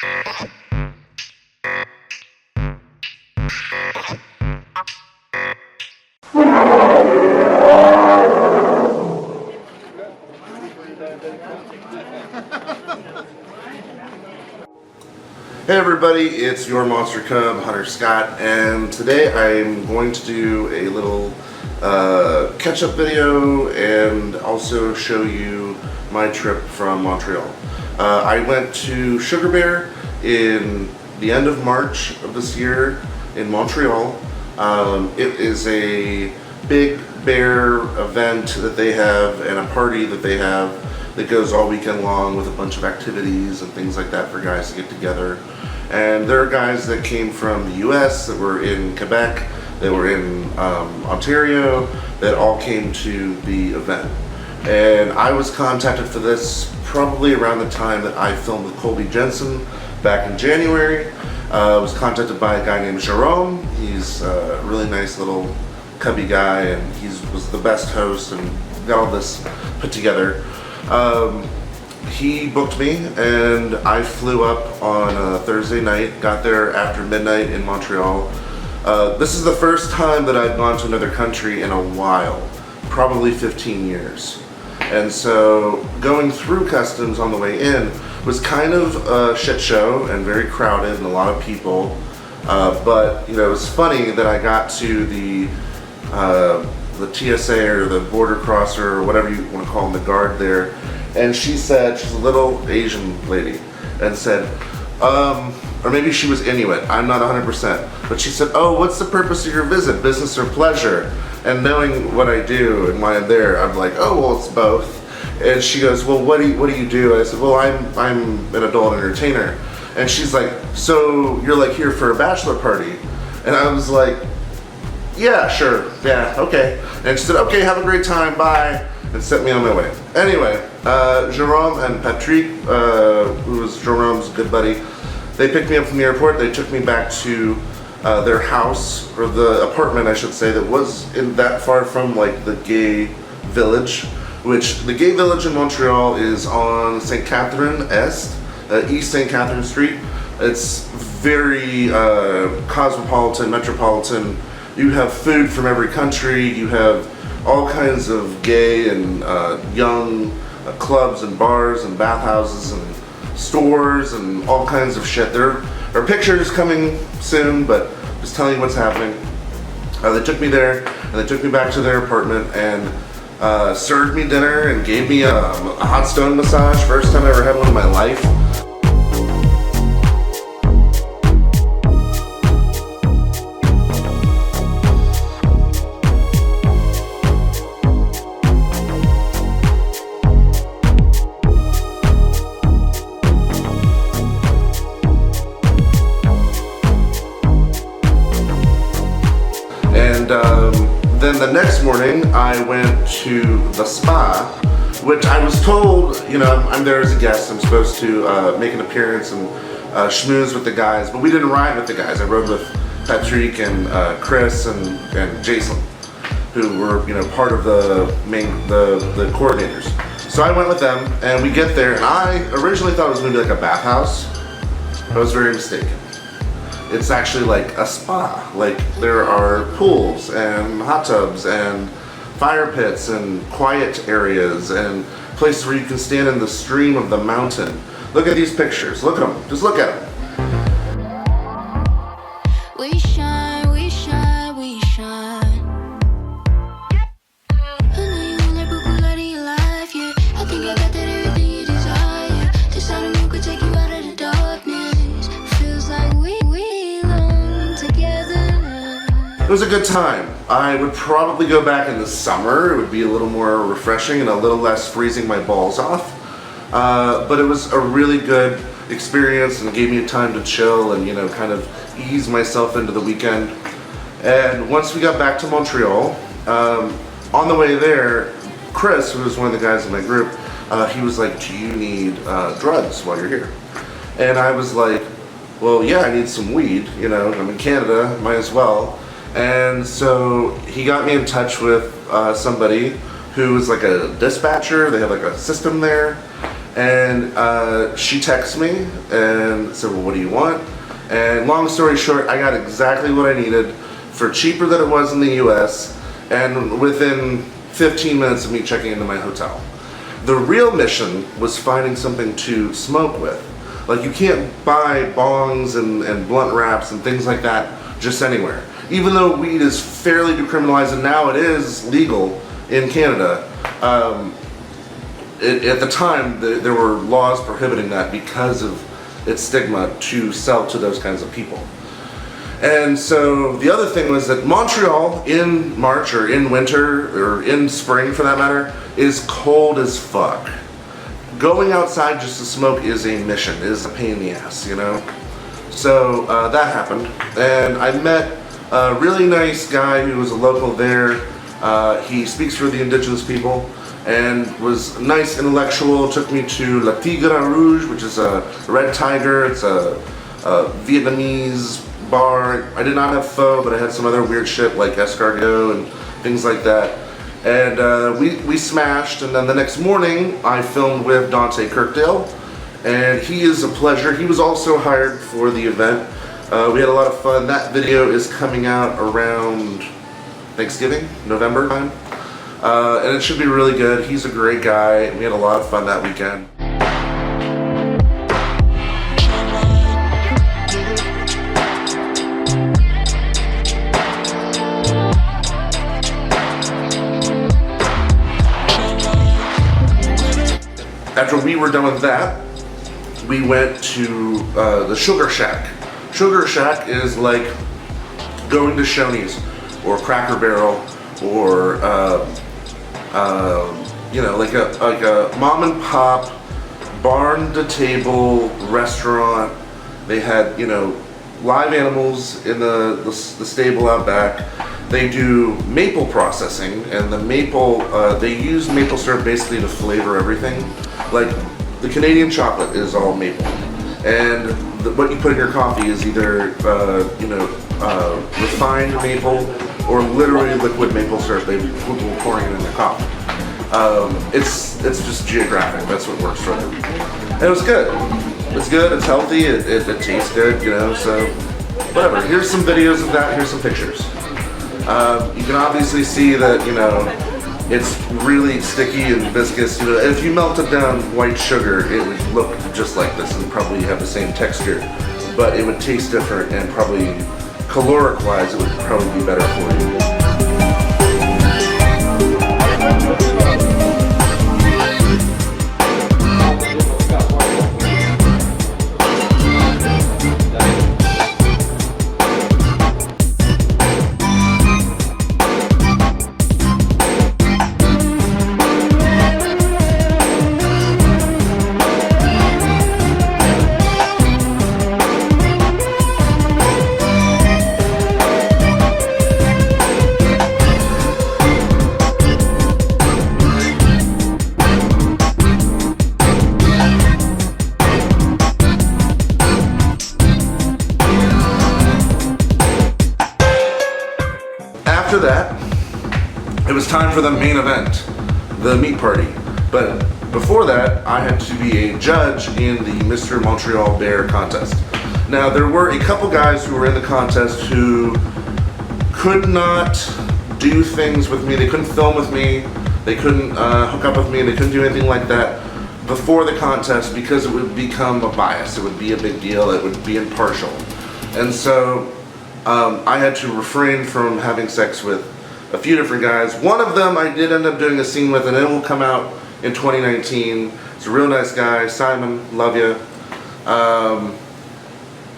Hey everybody, it's your MonsterCub, Hunter Scott, and today I'm going to do a little catch-up video and also show you my trip from Montreal. I went to Sugar Bear in the end of March of this year in Montreal. It is a big bear event that they have and a party that they have that goes all weekend long with a bunch of activities and things like that for guys to get together. And there are guys that came from the US, that were in Quebec, that were in Ontario, that all came to the event. And I was contacted for this probably around the time that I filmed with Colby Jensen back in January. I was contacted by a guy named Jerome. He's a really nice little cubby guy, and he was the best host and got all this put together. He booked me and I flew up on a Thursday night, got there after midnight in Montreal. This is the first time that I've gone to another country in a while, probably 15 years. And so going through customs on the way in was kind of a shit show and very crowded and a lot of people. But you know, it was funny that I got to the TSA or the border crosser or whatever you want to call them, the guard there. And she said, she's a little Asian lady, and said, or maybe she was Inuit, I'm not 100%, but she said, oh, what's the purpose of your visit, business or pleasure? And knowing what I do and why I'm there, I'm like, oh, well, it's both. And she goes, well, what do you do? And I said, well, I'm an adult entertainer. And she's like, so you're like here for a bachelor party? And I was like, yeah, sure, yeah, okay. And she said, okay, have a great time, bye, and sent me on my way. Anyway, Jerome and Patrick, who was Jerome's good buddy, they picked me up from the airport. They took me back to their house, or the apartment I should say, that was in that far from like the gay village, which the gay village in Montreal is on St. Catherine Est, East St. Catherine Street. It's very cosmopolitan, metropolitan. You have food from every country, you have all kinds of gay and young clubs and bars and bathhouses and stores and all kinds of shit. There are pictures coming soon, but just telling you what's happening. They took me there and they took me back to their apartment and served me dinner and gave me a hot stone massage. First time I ever had one in my life. Then the next morning I went to the spa, which I was told, you know, I'm there as a guest, I'm supposed to make an appearance and schmooze with the guys, but we didn't ride with the guys. I rode with Patrick and Chris and Jason, who were, you know, part of the coordinators. So I went with them and we get there, and I originally thought it was going to be like a bathhouse. I was very mistaken. It's actually like a spa. Like there are pools and hot tubs and fire pits and quiet areas and places where you can stand in the stream of the mountain. Look at these pictures. Look at them. Just look at them. We shine, we shine, we shine. I know you want that purple light in your life, yeah. I think I got that everything you desire. This autumn could take you out of the darkness. Feels like we belong together. It was a good time. I would probably go back in the summer. It would be a little more refreshing and a little less freezing my balls off. But it was a really good experience and gave me time to chill and, you know, kind of ease myself into the weekend. And once we got back to Montreal, on the way there, Chris, who was one of the guys in my group, he was like, do you need drugs while you're here? And I was like, well, yeah, I need some weed, you know, I'm in Canada, might as well. And so he got me in touch with somebody who was like a dispatcher. They have like a system there. And she texted me and said, well, what do you want? And long story short, I got exactly what I needed for cheaper than it was in the US, and within 15 minutes of me checking into my hotel. The real mission was finding something to smoke with. Like, you can't buy bongs and blunt wraps and things like that just anywhere. Even though weed is fairly decriminalized and now it is legal in Canada, at the time there were laws prohibiting that because of its stigma to sell to those kinds of people. And so the other thing was that Montreal in March or in winter or in spring for that matter is cold as fuck. Going outside just to smoke is a mission, is a pain in the ass, you know? So that happened, and I met a really nice guy who was a local there. He speaks for the indigenous people and was a nice intellectual. Took me to La Tigre Rouge, which is a red tiger. It's a Vietnamese bar. I did not have pho, but I had some other weird shit like escargot and things like that. And we smashed, and then the next morning I filmed with Dante Kirkdale, and he is a pleasure. He was also hired for the event. We had a lot of fun. That video is coming out around Thanksgiving, November time. And it should be really good. He's a great guy. We had a lot of fun that weekend. After we were done with that, we went to the Sugar Shack. Sugar Shack is like going to Shoney's or Cracker Barrel or you know, like a mom and pop barn to table restaurant. They had, you know, live animals in the stable out back. They do maple processing, and the maple they use maple syrup basically to flavor everything. Like the Canadian chocolate is all maple, and what you put in your coffee is either you know, refined maple or literally liquid maple syrup. They people pouring it in their coffee. It's just geographic. That's what works for them. And it was good. It's good. It's healthy. It tastes good. You know. So whatever. Here's some videos of that. Here's some pictures. You can obviously see that, you know, it's really sticky and viscous. You know, if you melted down white sugar, it would look just like this and probably have the same texture, but it would taste different, and probably caloric-wise, it would probably be better for you. After that, it was time for the main event, the meat party. But before that, I had to be a judge in the Mr. Montreal Bear contest. Now, there were a couple guys who were in the contest who could not do things with me. They couldn't film with me. They couldn't hook up with me. They couldn't do anything like that before the contest because it would become a bias. It would be a big deal. It would be impartial. And so I had to refrain from having sex with a few different guys. One of them I did end up doing a scene with, and it will come out in 2019. He's a real nice guy. Simon, love you.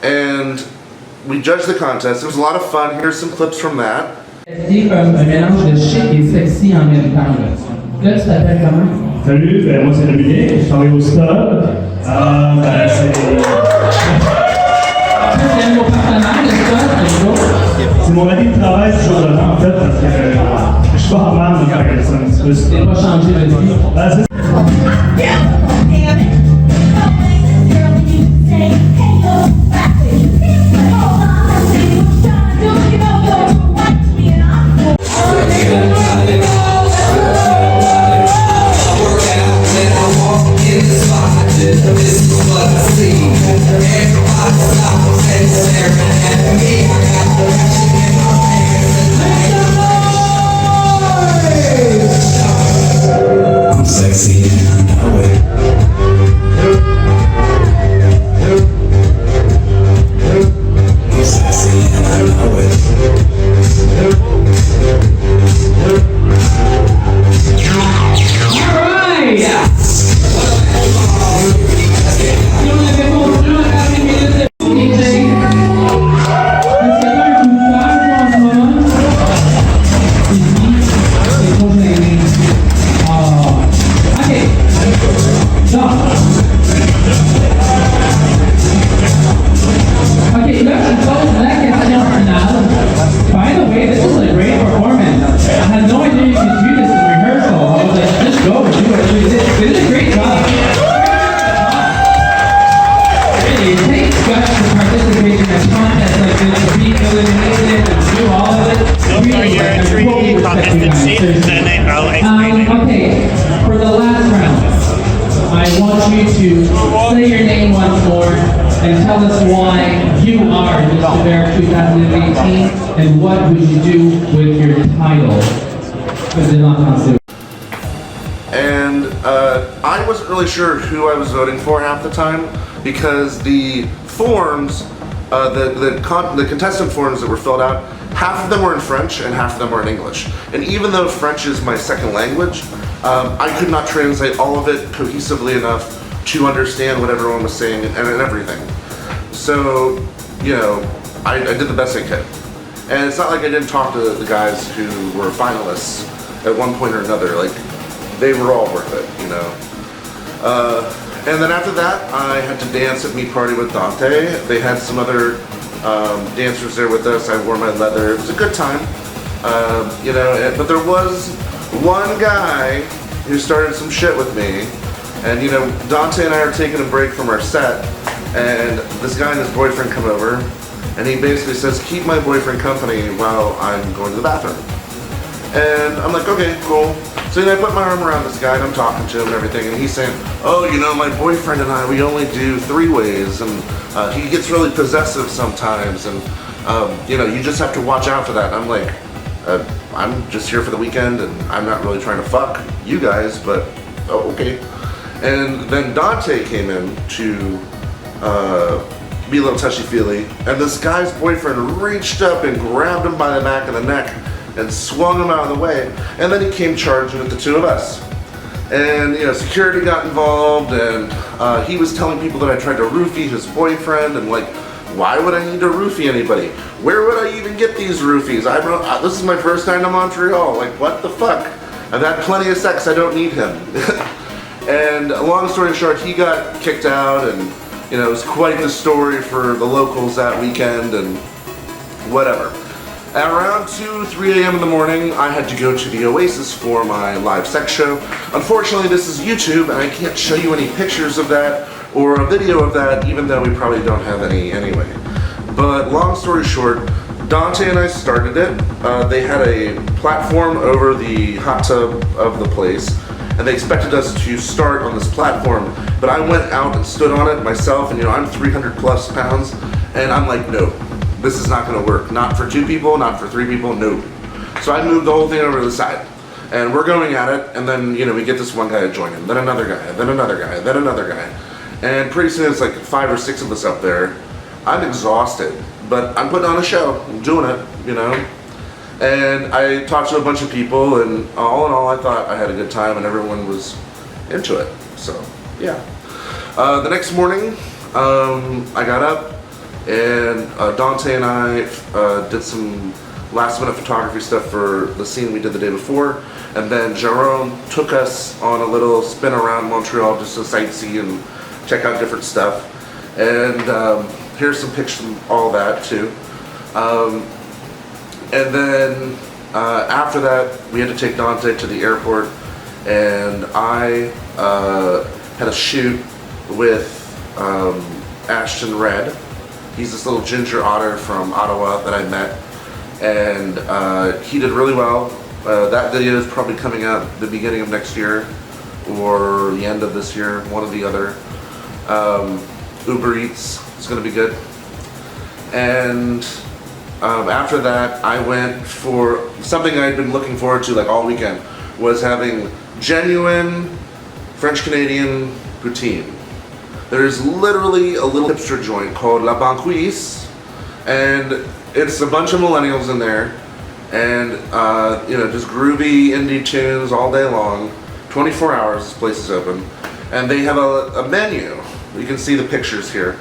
And we judged the contest. It was a lot of fun. Here's some clips from that. C'est comme un mélange de chic et sexy en même temps. Là, tu t'appelles comment? Salut, moi c'est Dominique, je travaille au stade. C'est mon partenaire, le stade, C'est mon ami de travail ce jour-là, en fait, parce que je suis pas en mal, donc c'est un petit peu. c'est pas changé de vie. Work out, then I walk in the spot. name once more and tell us why you are Mr. Bear 2018 and what would you do with your title? And I wasn't really sure who I was voting for half the time because the forms, the contestant forms that were filled out, half of them were in French and half of them were in English. And even though French is my second language, I could not translate all of it cohesively enough to understand what everyone was saying and everything. So, you know, I did the best I could. And it's not like I didn't talk to the guys who were finalists at one point or another. Like, they were all worth it, you know. And then after that, I had to dance at Meat Party with Dante. They had some other dancers there with us. I wore my leather. It was a good time, you know. But there was one guy who started some shit with me. And, you know, Dante and I are taking a break from our set. And this guy and his boyfriend come over. And he basically says, keep my boyfriend company while I'm going to the bathroom. And I'm like, okay, cool. So then I put my arm around this guy and I'm talking to him and everything, and he's saying, oh, you know, my boyfriend and I, we only do 3-ways, and he gets really possessive sometimes, and, you know, you just have to watch out for that. And I'm like, I'm just here for the weekend, and I'm not really trying to fuck you guys, but, oh, okay. And then Dante came in to be a little touchy-feely, and this guy's boyfriend reached up and grabbed him by the back of the neck and swung him out of the way, and then he came charging at the two of us. And, you know, security got involved, and he was telling people that I tried to roofie his boyfriend, and like, why would I need to roofie anybody? Where would I even get these roofies? This is my first time to Montreal, like, what the fuck? I've had plenty of sex, I don't need him. And long story short, he got kicked out, and, you know, it was quite the story for the locals that weekend, and whatever. At around 2, 3 a.m. in the morning, I had to go to the Oasis for my live sex show. Unfortunately, this is YouTube, and I can't show you any pictures of that or a video of that, even though we probably don't have any anyway. But long story short, Dante and I started it. They had a platform over the hot tub of the place, and they expected us to start on this platform, but I went out and stood on it myself, and, you know, I'm 300 plus pounds, and I'm like, no. This is not going to work. Not for 2 people, not for 3 people, no. So I moved the whole thing over to the side. And we're going at it, and then, you know, we get this one guy to join in, then another guy, then another guy, then another guy. And pretty soon it's like 5 or 6 of us up there. I'm exhausted, but I'm putting on a show. I'm doing it, you know. And I talked to a bunch of people, and all in all, I thought I had a good time, and everyone was into it. So, yeah. The next morning, I got up, and Dante and I did some last minute photography stuff for the scene we did the day before, and then Jerome took us on a little spin around Montreal just to sightsee and check out different stuff. And here's some pictures from all that too. And then after that, we had to take Dante to the airport, and I had a shoot with Ashton Red. He's this little ginger otter from Ottawa that I met, and he did really well. That video is probably coming out the beginning of next year or the end of this year, one or the other. Uber Eats is going to be good. And after that, I went for something I'd been looking forward to like all weekend, was having genuine French-Canadian poutine. There's literally a little hipster joint called La Banquise, and it's a bunch of millennials in there, and you know, just groovy indie tunes all day long. 24 hours this place is open, and they have a menu. You can see the pictures here.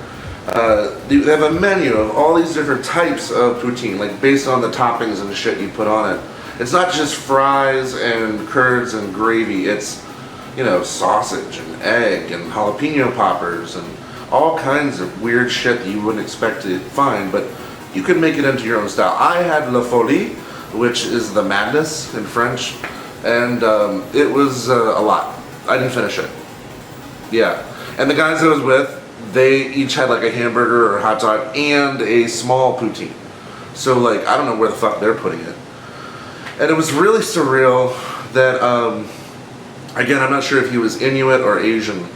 They have a menu of all these different types of poutine, like based on the toppings and the shit you put on it. It's not just fries and curds and gravy. It's, you know, sausage and egg and jalapeno poppers and all kinds of weird shit that you wouldn't expect to find, but you can make it into your own style. I had La Folie, which is the madness in French, and it was a lot. I didn't finish it. Yeah, and the guys I was with, they each had like a hamburger or a hot dog and a small poutine. So like, I don't know where the fuck they're putting it. And it was really surreal that, again, I'm not sure if he was Inuit or Asian,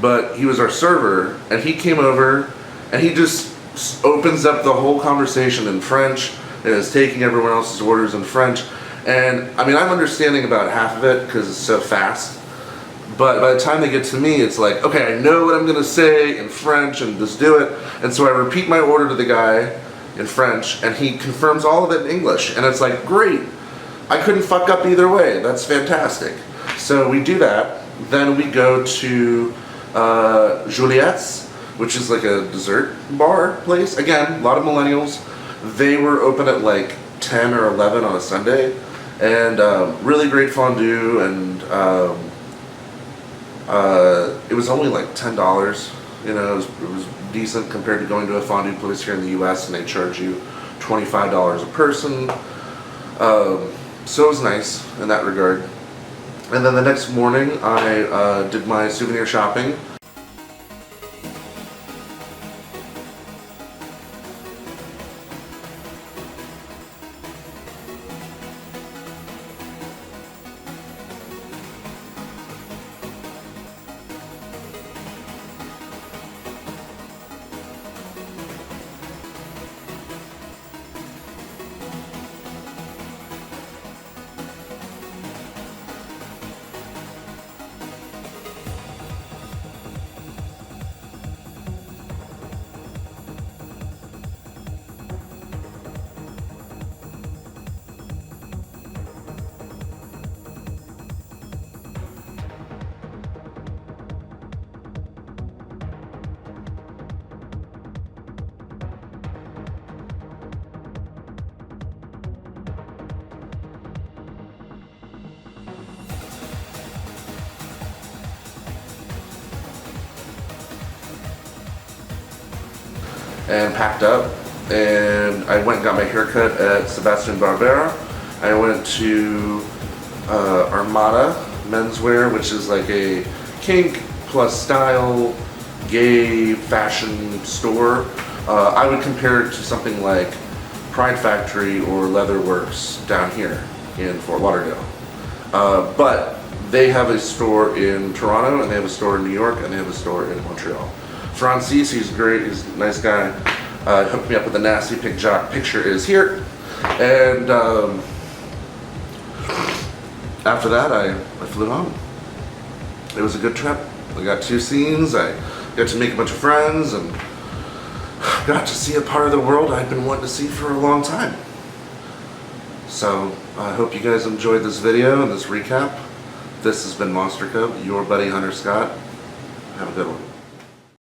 but he was our server, and he came over, and he just opens up the whole conversation in French, and is taking everyone else's orders in French. And I mean, I'm understanding about half of it because it's so fast. But by the time they get to me, it's like, okay, I know what I'm gonna say in French and just do it. And so I repeat my order to the guy in French, and he confirms all of it in English. And it's like, great, I couldn't fuck up either way. That's fantastic. So we do that. Then we go to Juliette's, which is like a dessert bar place. Again, a lot of millennials. They were open at like 10 or 11 on a Sunday. And really great fondue, and it was only like $10. You know, it was decent compared to going to a fondue place here in the US, and they charge you $25 a person. So it was nice in that regard. And then the next morning I did my souvenir shopping. And packed up, and I went and got my haircut at Sebastian Barbera. I went to Armada Menswear, which is like a kink plus style gay fashion store. I would compare it to something like Pride Factory or Leatherworks down here in Fort Lauderdale. But they have a store in Toronto, and they have a store in New York, and they have a store in Montreal. Francis, he's great, he's a nice guy, hooked me up with a nasty pink jock. Picture is here. And after that, I flew home. It was a good trip. I got 2 scenes, I got to make a bunch of friends, and got to see a part of the world I've been wanting to see for a long time. So I hope you guys enjoyed this video and this recap. This has been MonsterCub, your buddy Hunter Scott. Have a good one.